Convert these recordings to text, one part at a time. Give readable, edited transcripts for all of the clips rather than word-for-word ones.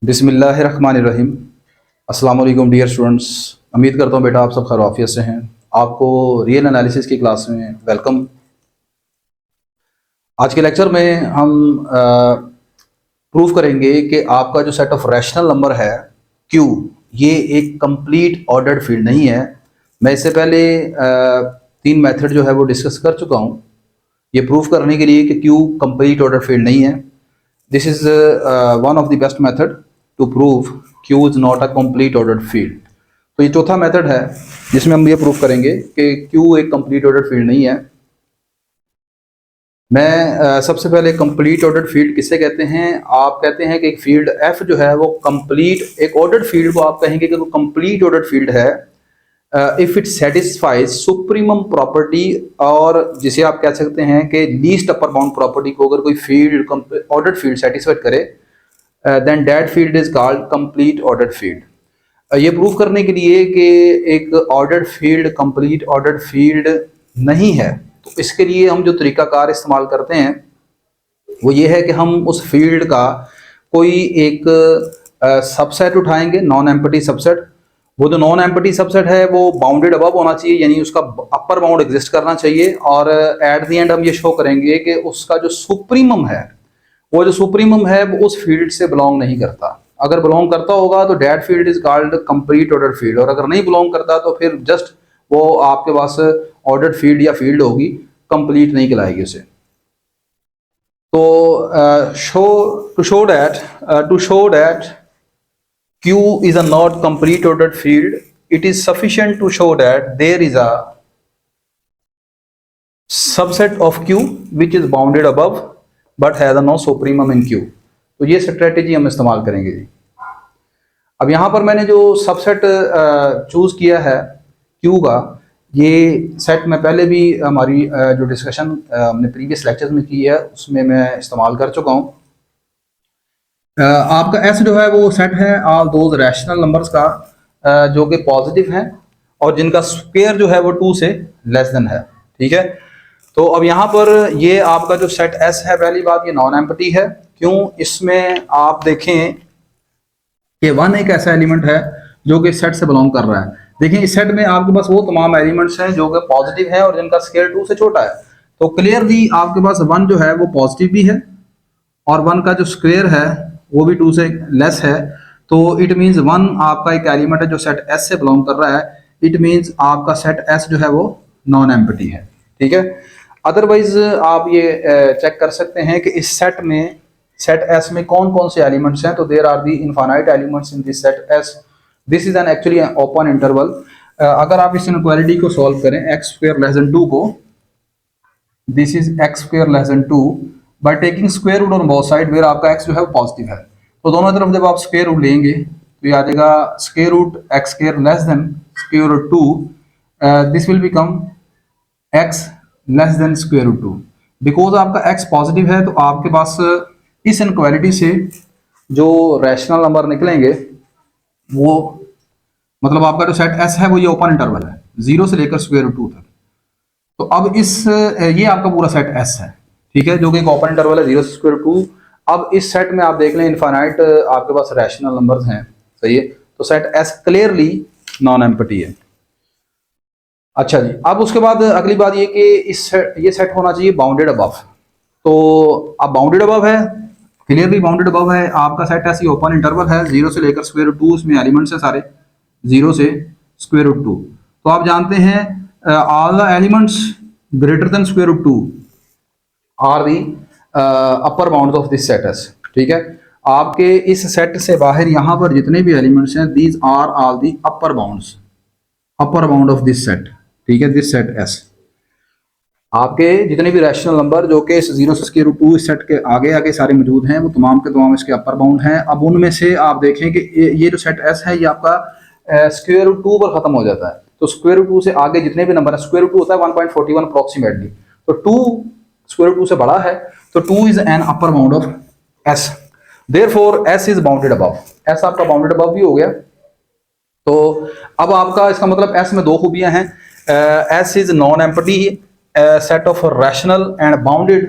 बिस्मिल्लाहिर्रहमानिर्रहीम। अस्सलाम वालेकुम डियर स्टूडेंट्स। उम्मीद करता हूँ बेटा आप सब खैर आफियत से हैं। आपको रियल एनालिसिस की क्लास में वेलकम। आज के लेक्चर में हम प्रूव करेंगे कि आपका जो सेट ऑफ रैशनल नंबर है Q, ये एक कंप्लीट ऑर्डर्ड फील्ड नहीं है। मैं इससे पहले तीन मेथड जो है वो डिस्कस कर चुका हूँ ये प्रूव करने के लिए कि Q कंप्लीट ऑर्डर फील्ड नहीं है। This is one of the best method to prove Q is not a complete ordered field. तो ये चौथा मेथड है जिसमें हम ये प्रूव करेंगे कि Q एक कंप्लीट ऑर्डर्ड फील्ड नहीं है। मैं सबसे पहले कंप्लीट ऑर्डर्ड फील्ड किससे कहते हैं? आप कहते हैं कि एक फील्ड F जो है वो कंप्लीट, एक ऑर्डर्ड फील्ड को आप कहेंगे कि वो कंप्लीट ऑर्डर्ड फील्ड है if it satisfies supremum property, और जिसे आप कह सकते हैं कि लीस्ट अपर बाउंड प्रॉपर्टी को अगर कोई फील्ड ऑर्डर्ड फील्ड सेटिस्फाइड करे then that field is called complete ordered field. ये प्रूव करने के लिए कि एक ordered field complete ordered field नहीं है, तो इसके लिए हम जो तरीकाकार इस्तेमाल करते हैं वो ये है कि हम उस फील्ड का कोई एक सबसेट उठाएंगे, नॉन एम्पटी सबसेट। वो जो नॉन एम्पटी सबसेट है वो बाउंडेड अबव होना चाहिए, यानी उसका अपर बाउंड एग्जिस्ट करना चाहिए, और एट द एंड हम ये शो करेंगे कि उसका जो सुप्रीमम है, वो जो सुप्रीमम है वो उस फील्ड से बिलोंग नहीं करता। अगर बिलोंग करता होगा तो that field is called complete ordered field, और अगर नहीं बिलोंग करता तो फिर जस्ट वो आपके पास ऑर्डर्ड फील्ड या फील्ड होगी, कंप्लीट नहीं कहलाएगी उसे। तो to show that Q is a not complete ordered field, it is sufficient to show that there is a subset of Q which is bounded above but has a no supremum in Q। तो ये strategy हम इस्तेमाल करेंगे जी। अब यहाँ पर मैंने जो सबसेट चूज किया है Q का, ये सेट में पहले भी हमारी जो डिस्कशन हमने प्रीवियस लेक्चर्स में की है उसमें मैं इस्तेमाल कर चुका हूँ। आपका S जो है वो सेट है ऑल दोज रैशनल नंबर्स का जो कि पॉजिटिव हैं और जिनका स्क्वायर जो है वो 2 से लेस देन है। ठीक है, तो अब यहाँ पर ये आपका जो सेट S है, पहली बात ये नॉन एम्पटी है। क्यों? इसमें आप देखें कि 1 एक ऐसा एलिमेंट है जो कि सेट से बिलोंग कर रहा है। देखिए इस सेट में आपके पास वो तमाम एलिमेंट्स हैं जो कि पॉजिटिव हैं और जिनका स्क्वायर 2 से छोटा है। तो क्लियरली आपके पास 1 जो है वो पॉजिटिव भी है और 1 का जो स्क्वायर है वो भी 2 से लेस है। तो इट मीन्स 1 आपका एक एलिमेंट है जो सेट S से बिलोंग कर रहा है। इट मीन्स आपका सेट S जो है वो नॉन एम्पटी है। ठीक है, अदरवाइज आप ये चेक कर सकते हैं कि इस सेट में, सेट S में कौन कौन से एलिमेंट्स हैं। तो there are the infinite elements in this set S। This is an actually open interval. अगर आप इस इनक्वालिटी को सॉल्व करें x² लेस देन 2 को, this is x² less than 2 by taking square root on both side, where आपका x जो है वो पॉजिटिव है। तो दोनों तरफ जब आप स्क्वायर रूट लेंगे तो ये आ जाएगा square root x² less than square root 2, this will become x less than square root 2। Because आपका x पॉजिटिव है तो आपके पास इस इनक्वालिटी से जो रैशनल नंबर निकलेंगे वो, मतलब आपका जो सेट S है वो ये ओपन इंटरवल है 0 से लेकर स्क्वायर रूट 2 तक। तो अब ये आपका पूरा सेट S है, ठीक है, जो कि एक ओपन इंटरवल है 0 से स्क्वायर रूट 2। अब इस सेट में आप देख लें इनफाइनाइट आपके पास रैशनल नंबर्स हैं, सही है। तो set S clearly non empty है। अच्छा जी, अब उसके बाद अगली बात ये कि ये सेट होना चाहिए बाउंडेड अबव। तो अब बाउंडेड अबव है, क्लियरली बाउंडेड अबव है। आपका सेट S ये ओपन इंटरवल है 0 से लेकर स्क्वायर रूट 2, उसमें एलिमेंट्स हैं सारे 0 से स्क्वायर रूट 2। तो आप जानते हैं all the elements greater than square root 2 are the upper bound of this set S। ठीक है, आपके इस सेट से बाहर यहाँ पर जितने भी एलिमेंट्स हैं these are all the upper bound of this set. ठीक है, दिस सेट S। आपके जितने भी रैशनल नंबर जो कि इस 0 से स्क्वायर रूट 2 इस सेट के आगे आगे सारे मौजूद हैं वो तमाम के तमाम इसके अपर बाउंड हैं। अब उनमें से आप देखें कि ये जो सेट S है ये आपका स्क्वायर रूट 2 पर खत्म हो जाता है। तो स्क्वायर रूट 2 से आगे जितने भी नंबर है, स्क्वायर रूट 2 होता है 1.41 अप्रोक्सीमेटली, तो 2 स्क्वायर रूट 2 से बड़ा है, तो 2 is N upper bound of S। Therefore S is bounded above. S आपका बाउंडेड अबव भी हो गया। तो अब आपका इसका मतलब S में दो खूबियां हैं। S is non empty set of rational and bounded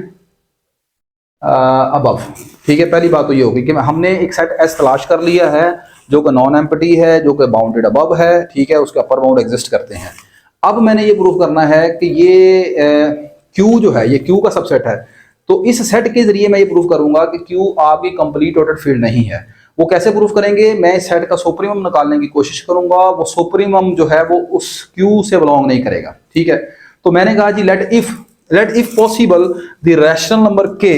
above. ठीक है, पहली बात तो ये होगी कि हमने एक सेट एस तलाश कर लिया है जो कि नॉन एम्प्टी है, जो कि बाउंडेड अबव है। ठीक है, उसके अपर बाउंड एग्जिस्ट करते हैं। अब मैंने ये प्रूव करना है कि ये क्यू जो है ये क्यू का सबसेट है। तो इस सेट के जरिए मैं ये प्रूव करूंगा कि क्यू आपकी कंप्लीट ऑर्डर फील्ड नहीं है। वो कैसे प्रूव करेंगे? मैं इस सेट का सुप्रीमम निकालने की कोशिश करूंगा। वो सुप्रीमम जो है वो उस क्यू से बिलोंग नहीं करेगा। ठीक है, तो मैंने कहा जी let if possible the rational number K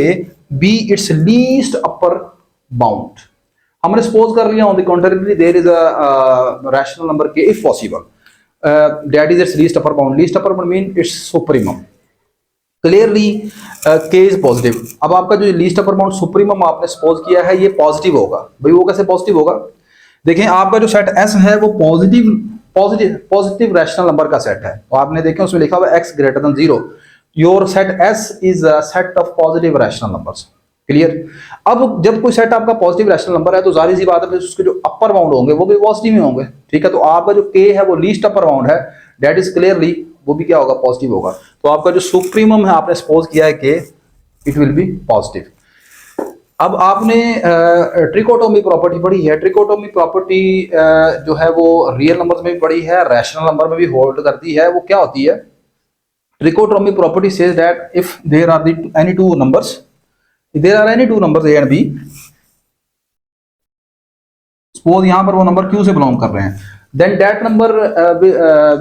be its least upper bound. हमने सपोज कर लिया on the contrary there is a rational number K if possible that is its least upper bound. Least upper bound mean its supremum. Clearly K is positive. अब आपका जो least upper bound supremum आपने suppose किया है ये positive होगा। भाई वो कैसे पॉजिटिव होगा? देखें, आपका जो सेट एस है वो पॉजिटिव रैशनल नंबर का सेट है। तो आपने देखें उसमें लिखा हुआ x greater than 0। Your set S is a set of positive rational numbers. Clear? अब जब कोई सेट आपका पॉजिटिव रैशनल नंबर है तो जाहिर सी बात है उसके जो अपर बाउंड होंगे वो भी पॉजिटिव ही होंगे। ठीक है, तो आपका जो के है वो लीस्ट अपर बाउंड है, दैट इज क्लियरली वो भी क्या होगा? पॉजिटिव होगा। तो आपका जो सुप्रीमम है आपने सपोज किया है कि इट विल बी पॉजिटिव। अब आपने ट्रिकोटोमी प्रॉपर्टी पढ़ी है। ट्रिकोटोमी प्रॉपर्टी जो है वो रियल नंबर्स में भी पढ़ी है, रैशनल नंबर में भी होल्ड करती है। वो क्या होती है? Trichotomy property says that if there are any two numbers A and B, suppose यहां पर वो नंबर क्यू से बिलोंग कर रहे हैं, then that number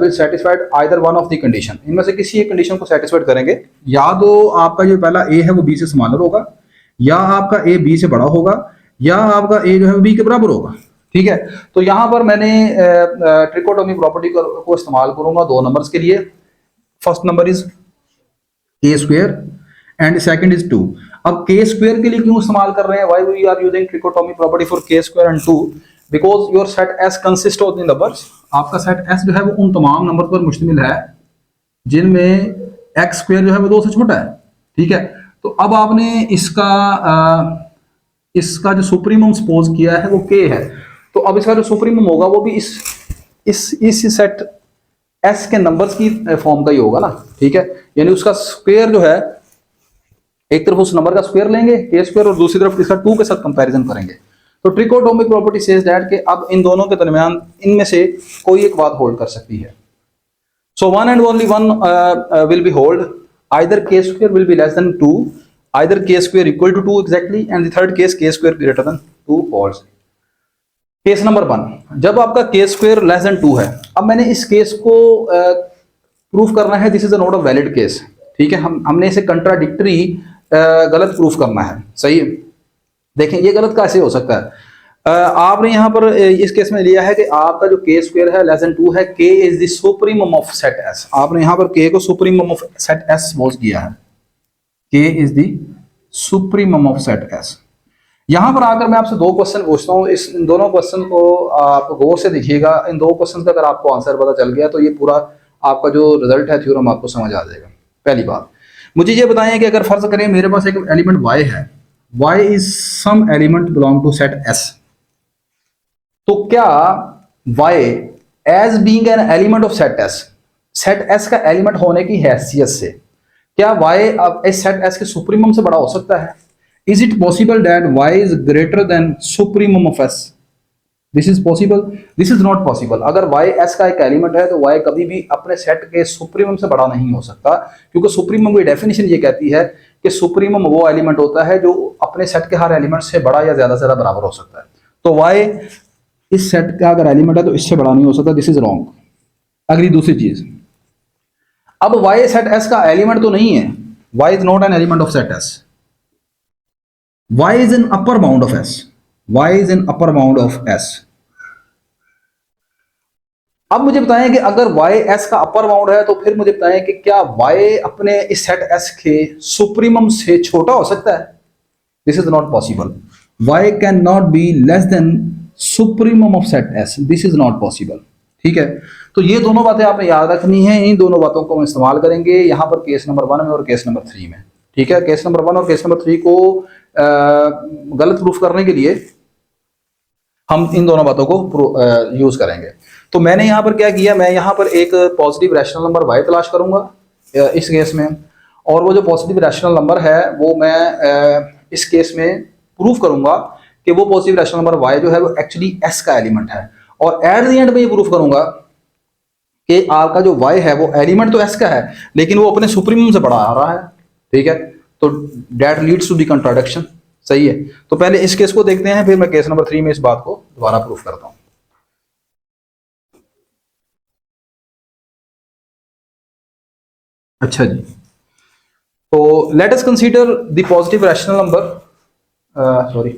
will satisfied either one of the condition. इनमें से किसी एक कंडीशन को सेटिस्फाइड करेंगे। या तो आपका जो पहला ए है वो बी से स्मॉलर होगा, या आपका ए बी से बड़ा होगा, या आपका ए जो है बी के बराबर होगा। ठीक है, तो यहां पर मैंने ट्रिकोटोमी प्रॉपर्टी को इस्तेमाल करूंगा दो नंबर्स के लिए। फर्स्ट नंबर इज के स्क्वायर एंड सेकंड इज 2। अब के स्क्वायर के लिए क्यों इस्तेमाल कर रहे हैं? Why we are using trichotomy property for K square and 2? Because your set S consist of the numbers. आपका सेट एस जो है वो उन तमाम नंबर पर मुश्तमिल है जिनमें एक्स स्क्वायर जो है वो 2 से छोटा है। ठीक है, तो अब आपने इसका जो सुप्रीमम सपोज किया है वो के है। तो अब इसका जो सुप्रीमम होगा वो भी इस सेट एस के नंबर्स की फॉर्म का ही होगा ना। ठीक है, यानी उसका स्क्वायर जो है, एक तरफ उस नंबर का स्क्वायर लेंगे के स्क्वायर और दूसरी तरफ इसका 2 के साथ कंपैरिजन करेंगे। तो ट्रिकोटोमिक प्रॉपर्टी सेज दैट कि अब इन दोनों के दरमियान इनमें से कोई एक बात होल्ड कर सकती है। So one and only one will be hold, either K square will be less than 2, either K square equal to 2 exactly, and the third case K square greater than 2 false. Case number 1, जब आपका के square less than 2 है। अब मैंने इस case को proof करना है, this is not a valid case. ठीक है, हमने इसे कंट्राडिक्टरी गलत प्रूफ करना है। सही है, देखें ये गलत कैसे हो सकता है? आपने यहां पर इस केस में लिया है कि आपका जो के स्क्वायर है लेस देन 2 है, के is the supremum of set S. आपने यहां पर के को supremum of set S suppose किया है, के is the supremum of set S. यहां पर आकर मैं आपसे दो क्वेश्चन पूछता हूं, इन दोनों क्वेश्चन को आप गौर से देखिएगा। इन दो क्वेश्चन का अगर आपको आंसर पता चल गया तो ये पूरा आपका जो रिजल्ट है थ्योरम आपको समझ आ जाएगा। पहली बात मुझे ये बताएं कि अगर फर्ज करें मेरे पास एक एलिमेंट y है, y is some element belong to set s, तो क्या y as being an element of set s का एलिमेंट होने की हैसियत से क्या y अब इस सेट s के सुप्रीमम से बड़ा हो सकता है? Is it possible that y is greater than supremum of s? This is possible. This is not possible. अगर y s का एक एलिमेंट है तो y कभी भी अपने सेट के सुप्रीमम से बड़ा नहीं हो सकता, क्योंकि सुप्रीमम की डेफिनेशन ये कहती है कि सुप्रीमम वो एलिमेंट होता है जो अपने सेट के हर एलिमेंट से बड़ा या ज्यादा से ज्यादा बराबर हो सकता है। तो y इस सेट का अगर एलिमेंट है तो इससे बड़ा नहीं हो सकता। This is wrong. अगली दूसरी चीज, अब y सेट s का एलिमेंट तो नहीं है, y is not an element of set s. Y is an upper bound of S. Y is an upper bound of S. अब मुझे बताएं कि अगर Y S का अपर बाउंड है तो फिर मुझे बताएं कि क्या Y अपने इस सेट S के सुप्रीमम से छोटा हो सकता है? This is not possible. Y cannot be less than supremum of set S. This is not possible. ठीक है, तो ये दोनों बातें आपने याद रखनी है। इन दोनों बातों को हम इस्तेमाल करेंगे यहाँ पर केस नंबर 1 में और केस नंबर 3 में। ठीक है, केस नंबर 1 और केस नंबर 3 को गलत प्रूफ करने के लिए हम इन दोनों बातों को यूज करेंगे। तो मैंने यहां पर क्या किया, मैं यहां पर एक पॉजिटिव रैशनल नंबर y तलाश करूंगा इस केस में, और वो जो पॉजिटिव रैशनल नंबर है वो मैं इस केस में प्रूफ करूंगा कि वो पॉजिटिव रैशनल नंबर y जो है वो एक्चुअली s का एलिमेंट है, और एट द एंड में ये प्रूफ करूंगा कि आपका जो y है वो एलिमेंट तो s का है लेकिन वो अपने सुप्रीमम से बड़ा आ रहा है। ठीक है, तो that leads to the contradiction. सही है, तो पहले इस केस को देखते हैं, फिर मैं केस नंबर 3 में इस बात को दोबारा प्रूफ करता हूं। अच्छा जी, तो let us consider the positive rational number, sorry,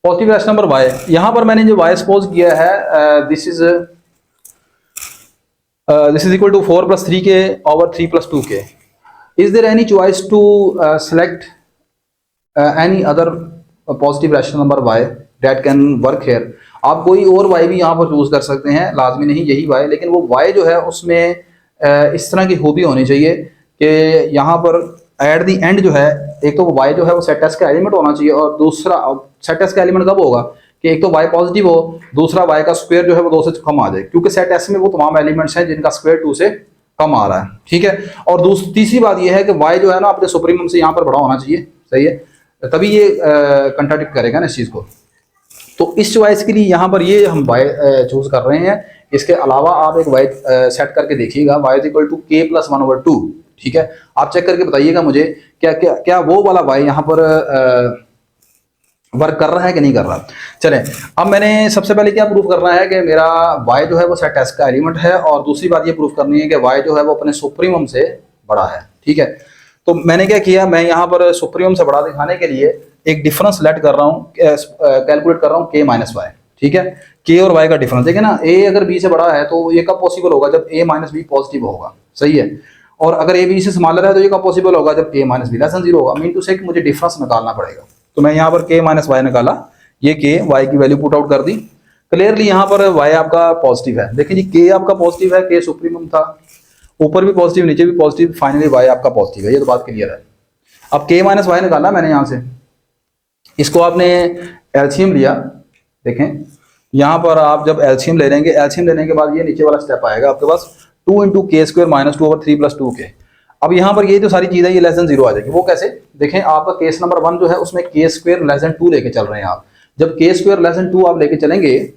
positive rational number y। यहां पर मैंने जो y सपोज किया है, this is equal to 4 + 3k over 3 + 2k। Is there any choice to select any other positive rational number y that can work here? आप कोई और y भी यहाँ पर चूज कर सकते हैं, लाजमी नहीं यही y, लेकिन वो y जो है उसमें इस तरह की खूबी होनी चाहिए कि यहाँ पर एट दी एंड जो है, एक तो y जो है वो सेट एस का एलिमेंट होना चाहिए, और दूसरा सेट एस का एलिमेंट कब होगा कि एक तो y पॉजिटिव हो, दूसरा y का स्क्वायर जो है वो 2 से कम आ जाए, क्योंकि सेट एस में वो तमाम एलिमेंट्स हैं जिनका स्क्वायर 2 से कम आ रहा है। ठीक है, और तीसरी बात ये है कि y जो है ना अपने सुप्रीमम से यहाँ पर बड़ा होना चाहिए। सही है, तभी ये कंट्राडिक्ट करेगा ना इस चीज़ को। तो इस चॉइस के लिए यहाँ पर ये हम y चूज कर रहे हैं। इसके अलावा आप एक y सेट करके देखिएगा, y = k + 1/2। ठीक है, आप चेक करके बताइएगा मुझे क्या क्या क्या वो वाला y यहाँ पर वर्क कर रहा है कि नहीं कर रहा। चलें, अब मैंने सबसे पहले क्या प्रूफ करना है कि मेरा y जो है वो सेट एस का एलिमेंट है, और दूसरी बात ये प्रूफ करनी है कि y जो है वो अपने सुप्रीमम से बड़ा है। ठीक है, तो मैंने क्या किया, मैं यहाँ पर सुप्रीमम से बड़ा दिखाने के लिए एक डिफरेंस लेट कर रहा हूँ, कैलकुलेट कर रहा हूँ k - y। ठीक है, k और y का डिफरेंस देखिए ना, a अगर b से बड़ा है तो ये कब पॉसिबल होगा, जब a - b पॉजिटिव होगा। सही है, और अगर a b से स्मॉलर है तो ये कब पॉसिबल होगा, जब a - b <0 होगा। मीन टू से मुझे डिफरेंस निकालना पड़ेगा। तो मैं यहाँ पर k - y निकाला, ये k y की वैल्यू पुट आउट कर दी। क्लियरली यहाँ पर y आपका पॉजिटिव है, देखिए जी k आपका पॉजिटिव है, k सुप्रीमम था, ऊपर भी पॉजिटिव नीचे भी पॉजिटिव, फाइनली y आपका पॉजिटिव है। ये तो बात क्लियर है। अब k - y निकाला मैंने यहाँ से, इसको आपने एलसीएम लिया। देखें यहाँ पर आप जब एलसीएम ले लेंगे, एलसीएम लेने के बाद ये नीचे वाला स्टेप आएगा आपके पास, 2 × k² - 2/3 + 2k। अब यहाँ पर ये जो सारी चीज़ है ये <0 आ जाएगी। वो कैसे, देखें आपका केस नंबर 1 जो है उसमें k² < 2 लेके चल रहे हैं आप। जब k² < 2 आप लेके चलेंगे,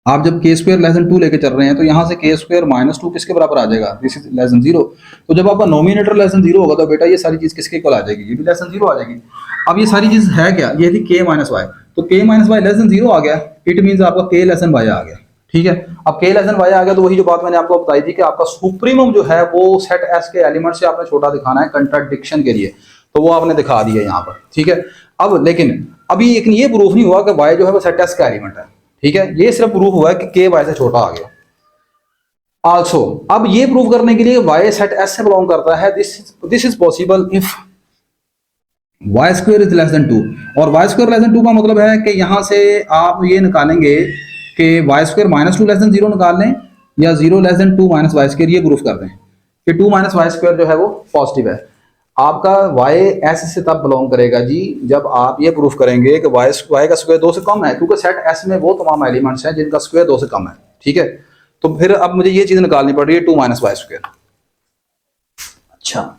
आप जब k² < 2 लेके चल रहे हैं तो यहाँ से k² - 2 किसके बराबर आ जाएगा, दिस इज <0। तो जब आपका नोमिनेटर <0 होगा तो बेटा ये सारी चीज़ किसके इक्वल आ जाएगी, ये भी <0 आ जाएगी। अब ये सारी चीज़ है क्या, ये थी k - y, तो k - y <0 आ गया, इट मीन्स आपका k y आ गया। ठीक है, अब k y आ गया तो वही जो बात मैंने आपको बताई थी कि आपका सुप्रीमम जो है वो सेट एस के एलिमेंट से आपने छोटा दिखाना है कंट्राडिक्शन के लिए, तो वो आपने दिखा दिया यहाँ पर। ठीक है, अब लेकिन अभी एक ये प्रूफ नहीं हुआ कि y जो है वो सेट एस का एलिमेंट है। ठीक है, ये सिर्फ प्रूफ हुआ है कि k y से छोटा आ गया। आल्सो अब ये प्रूव करने के लिए y सेट s से बिलोंग करता है, this is possible if y² < 2। और y² < 2 का मतलब है कि यहां से आप ये निकालेंगे कि y² - 2 0 निकाल लें, या 0 < 2 - y², ये प्रूफ कर दें कि 2 - y² जो है वो पॉजिटिव है। आपका y s से तब बिलोंग करेगा जी जब आप ये प्रूफ करेंगे कि y का स्क्वायर 2 से कम है, क्योंकि सेट s में वो तमाम एलिमेंट्स हैं जिनका स्क्वायर 2 से कम है। ठीक है, तो फिर अब मुझे ये चीज निकालनी पड़ रही है 2 - y²। अच्छा,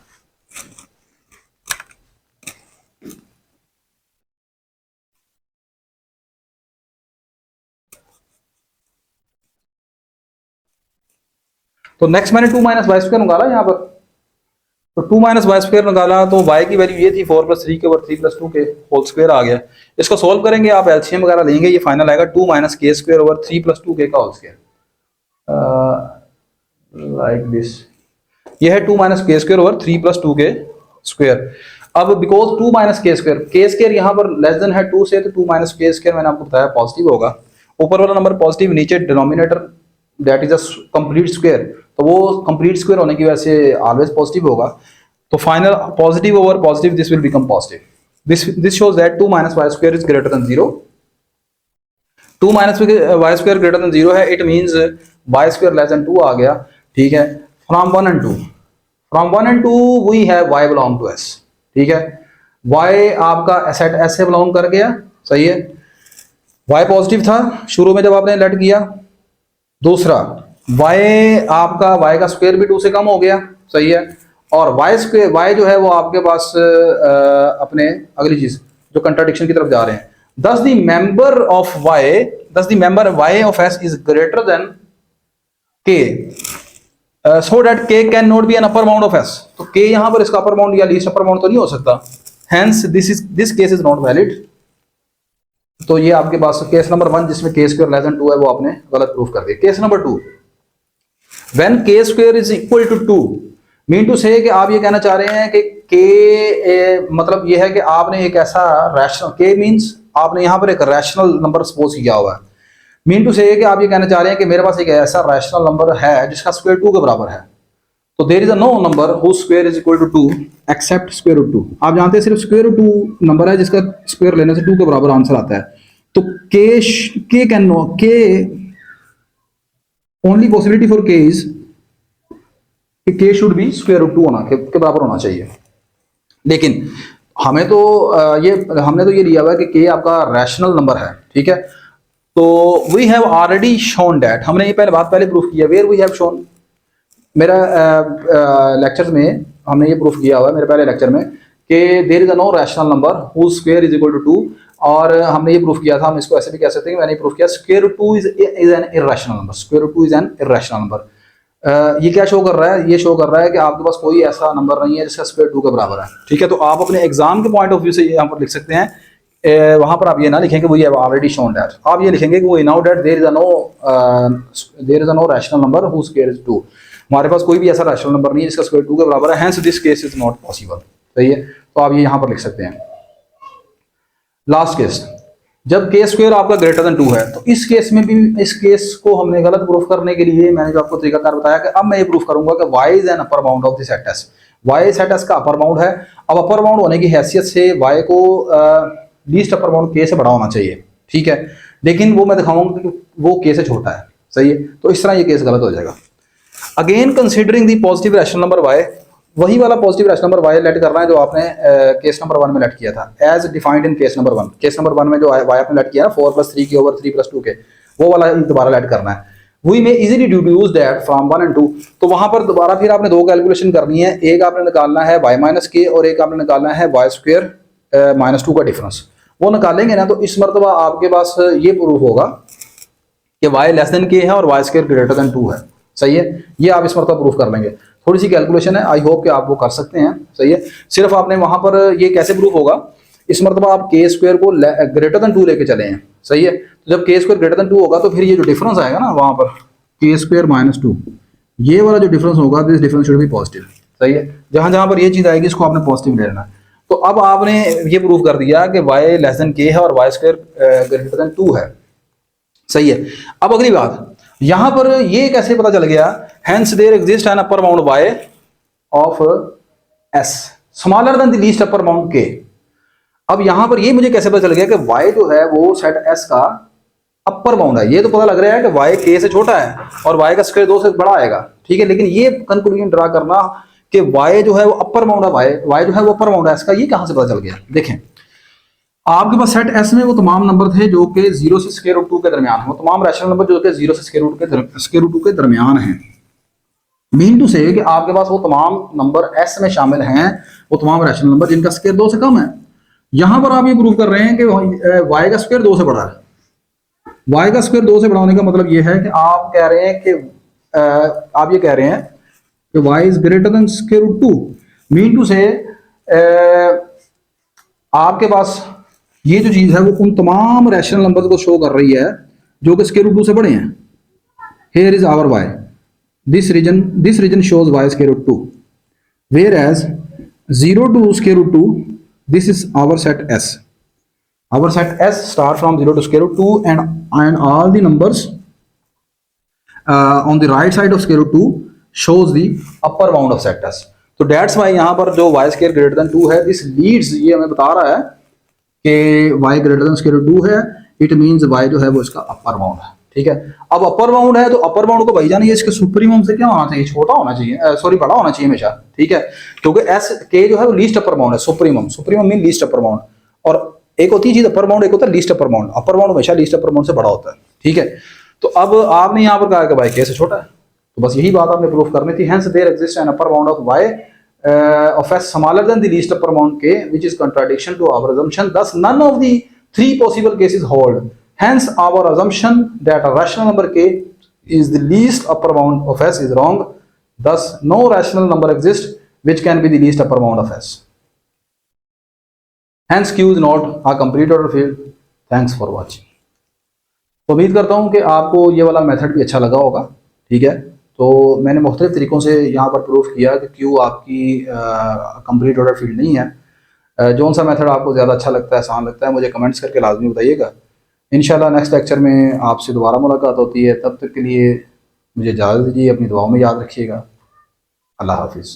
तो नेक्स्ट मैंने 2 - y² निकाला यहाँ पर, तो 2 - y² निकाला तो y की वैल्यू ये थी 4 + 3k/3 + 2k होल स्क्वायर आ गया। इसको सोल्व करेंगे आप, एलसीएम वगैरह लेंगे, ये फाइनल आएगा 2 - k² / 3 + 2k का होल स्क्वायर, लाइक दिस। ये है 2 - k² / 3 + 2k स्क्वायर। अब बिकॉज 2 - k² यहाँ पर लेस देन है 2 से, तो 2 - k² मैंने आपको बताया पॉजिटिव होगा। ऊपर वाला नंबर पॉजिटिव, नीचे denominator that is a complete square, तो वो कंप्लीट स्क्वायर होने की वजह से ऑलवेज पॉजिटिव होगा। तो final positive over positive, this will become positive. This shows that 2 - y² is greater then 0। 2 - y² greater than 0 है, इट मीन्स y² < 2 आ गया। ठीक है, from 1 and 2, from 1 and 2 we have y belong to s। ठीक है, y आपका set s से belong कर गया। सही है, y पॉजिटिव था शुरू में जब आपने लेट किया। दूसरा y आपका y का स्क्वायर भी 2 से कम हो गया। सही है, और वाई जो है वो आपके पास अपने अगली चीज जो कंट्राडिक्शन की तरफ जा रहे हैं, thus the member of Y, thus the member Y of S is greater than K, so that K can not be an upper bound of S. तो के यहां पर इसका अपर बाउंड या लीस्ट अपर बाउंड तो नहीं हो सकता, hence this case is not valid. तो ये आपके पास केस नंबर 1 जिसमें के स्क्वायर लेस देन 2 है वो आपने गलत प्रूफ कर दिया। Case number 2, when K square is equal to 2, mean to say कि आप ये कहना चाह रहे हैं कि के मतलब ये है कि आपने एक ऐसा रैशनल, के मींस आपने यहां पर एक रैशनल नंबर सपोज किया हुआ है, मीन टू से कि आप ये कहना चाह रहे हैं कि मेरे पास एक ऐसा रैशनल नंबर है जिसका स्क्वायर 2 के बराबर है। तो there is a no number whose square is equal to 2 except square root 2। आप जानते हैं सिर्फ स्क्वायर रूट 2 नंबर है जिसका स्क्वायर लेने से 2 के बराबर आंसर आता है। तो के कैन नो, के ओनली पॉसिबिलिटी फॉर के इज के शुड बी स्क्वायर रूट 2 होना, के बराबर होना चाहिए। लेकिन हमें तो हमने तो ये लिया हुआ है कि के आपका रैशनल नंबर है, ठीक है। तो we have already shown that, हमने ये पहले प्रूफ किया। वेयर वी हैव शोन, मेरा लेक्चर में हमने ये प्रूफ किया हुआ है, मेरे पहले लेक्चर में, कि there is a no rational number whose square is equal to 2। और हमने ये प्रूफ किया था, हम इसको ऐसे भी कह सकते हैं कि मैंने प्रूफ किया square root 2 is an irrational number, square root 2 is an irrational number. ये क्या शो कर रहा है, ये शो कर रहा है कि आपके पास कोई ऐसा नंबर नहीं है जिसका स्क्वायर 2 के बराबर है, ठीक है। तो आप अपने एग्जाम के पॉइंट ऑफ व्यू से यहाँ पर लिख सकते हैं, वहां पर आप ये ना लिखेंगे we have already shown that, आप ये लिखेंगे कि we know that there is a no rational number whose square is 2। हमारे पास कोई भी ऐसा रैशनल नंबर नहीं है जिसका स्क्वायर 2 के बराबर है, hence this case is not possible. सही है, तो आप ये यहां पर लिख सकते हैं। लास्ट केस, जब के स्क्वायर आपका ग्रेटर देन 2 है, तो इस केस में भी, इस केस को हमने गलत प्रूफ करने के लिए मैंने जो आपको तरीकाकार बताया कि अब मैं ये प्रूफ करूंगा कि y is an upper bound of the set S. y set S का अपर बाउंड है। अब अपर बाउंड होने की हैसियत से y को लीस्ट अपर बाउंड k से बड़ा होना चाहिए, ठीक है। लेकिन वो मैं दिखाऊंगा कि वो k से छोटा है, सही है। तो इस तरह ये केस गलत हो जाएगा। Again considering the positive rational number y, वही वाला positive rational number y let करना है जो आपने केस नंबर 1 में लेट किया था, as defined in case number 1। Case number 1 में जो y आपने लेट किया ना 4 + 3 के ओवर 3 + 2 के, वो वाला दोबारा लेट करना है। वी में easily deduce that from 1 and 2। तो वहां पर दोबारा फिर आपने दो कैलकुलेशन करनी है, एक आपने निकालना है y - k और एक आपने निकालना है y स्क्वायर -2 का डिफरेंस। वो निकालेंगे ना तो इस मरतबा आपके पास ये प्रूफ होगा कि y लेस देन k है और y स्क्वायर ग्रेटर देन 2 है, सही है। ये आप इस मरतबा प्रूफ कर लेंगे। थोड़ी सी कैलकुलेशन है, आई होप कि आप वो कर सकते हैं, सही है। सिर्फ आपने वहां पर ये कैसे प्रूफ होगा, इस मरतबा आप के स्क्वायर को ग्रेटर देन 2 लेके चले हैं, सही है। तो जब के स्क्वायर ग्रेटर देन 2 होगा तो फिर ये जो डिफरेंस आएगा ना वहां पर के स्क्वायर -2, ये वाला जो डिफरेंस होगा this difference should be positive, सही है। जहां जहां पर ये चीज आएगी इसको आपने पॉजिटिव ले लेना है। तो अब आपने ये प्रूफ कर दिया कि y लेस देन k है और y स्क्वायर ग्रेटर देन 2 है, सही है। अब अगली बात, यहां पर ये कैसे पता चल गया, hence there exist an upper bound y of s smaller than the least upper bound k। अब यहां पर ये मुझे कैसे पता चल गया कि y जो है वो सेट s का अपर बाउंड है। ये तो पता लग रहा है कि y k से छोटा है और y का स्क्वायर 2 से बड़ा आएगा, ठीक है। लेकिन ये कंक्लूजन ड्रा करना कि y जो है वो अपर बाउंड है, y जो है वो अपर बाउंड है s का, ये कहां से पता चल गया। देखें, आपके पास सेट S में वो तमाम नंबर थे जो कि 0 से स्क्वायर रूट 2 के दरमियान हैं, वो तमाम रैशनल नंबर जो कि 0 से स्क्वायर रूट 2 के दरमियान हैं। मीन टू से कि आपके पास वो तमाम नंबर S में शामिल हैं, वो तमाम रैशनल नंबर जिनका स्क्वायर 2 से कम है। यहां पर आप ये प्रूव कर रहे हैं कि y का स्क्वायर 2 से बड़ा है। y का स्क्वायर 2 से बड़ा होने का मतलब ये है कि आप कह रहे हैं कि आप ये कह रहे हैं कि y is greater than square root 2। Mean to say आपके पास ये जो चीज है वो उन तमाम रैशनल नंबर्स को शो कर रही है जो कि स्क्वायर रूट 2 से बड़े हैं। Here is our y, this region shows y square root 2, where as 0 to square root 2 this is our set S. Our set S start from 0 to square root 2 and all the numbers on the right side of square root 2 shows the upper bound of set S. तो that's why यहाँ पर जो y square greater than 2 है, this leads, ये हमें बता रहा है कि y greater than square root 2 है, it means y जो है वो इसका upper bound है, ठीक है। अब अपर बाउंड है तो अपर बाउंड को भाईजान ये इसके सुप्रीमम से क्या होना चाहिए, छोटा होना चाहिए, सॉरी बड़ा होना चाहिए हमेशा, ठीक है। क्योंकि एस के जो है वो लीस्ट अपर बाउंड है, supremum mean least upper bound, और एक होती है चीज अपर बाउंड, एक होता है least upper bound. Upper bound हमेशा लीस्ट अपर बाउंड से बड़ा होता है, ठीक है। तो अब आपने यहाँ पर कहा कि भाई के से छोटा है, तो बस यही बात आपने प्रूफ करनी थी। Hence there exist an upper bound of y of s smaller than the least upper bound k, which is contradiction to our assumption. Thus, none of the three possible cases hold. Hence, our assumption that a rational number k is the least upper bound of s is wrong. Thus, no rational number exists which can be the least upper bound of s. Hence, Q is not a complete order field. Thanks for watching. तो उम्मीद करता हूँ कि आपको ये वाला method भी अच्छा लगा होगा। ठीक है, तो मैंने मुख्तलिफ तरीक़ों से यहाँ पर प्रूफ किया कि क्यू आपकी कंप्लीट ऑर्डर फील्ड नहीं है। कौन सा मेथड आपको ज़्यादा अच्छा लगता है, आसान लगता है, मुझे कमेंट्स करके लाजमी बताइएगा। इंशाल्लाह नेक्स्ट लेक्चर में आपसे दोबारा मुलाकात होती है। तब तक के लिए मुझे इजाज़त दीजिए, अपनी दुआओं में याद रखिएगा। अल्लाह हाफिज़।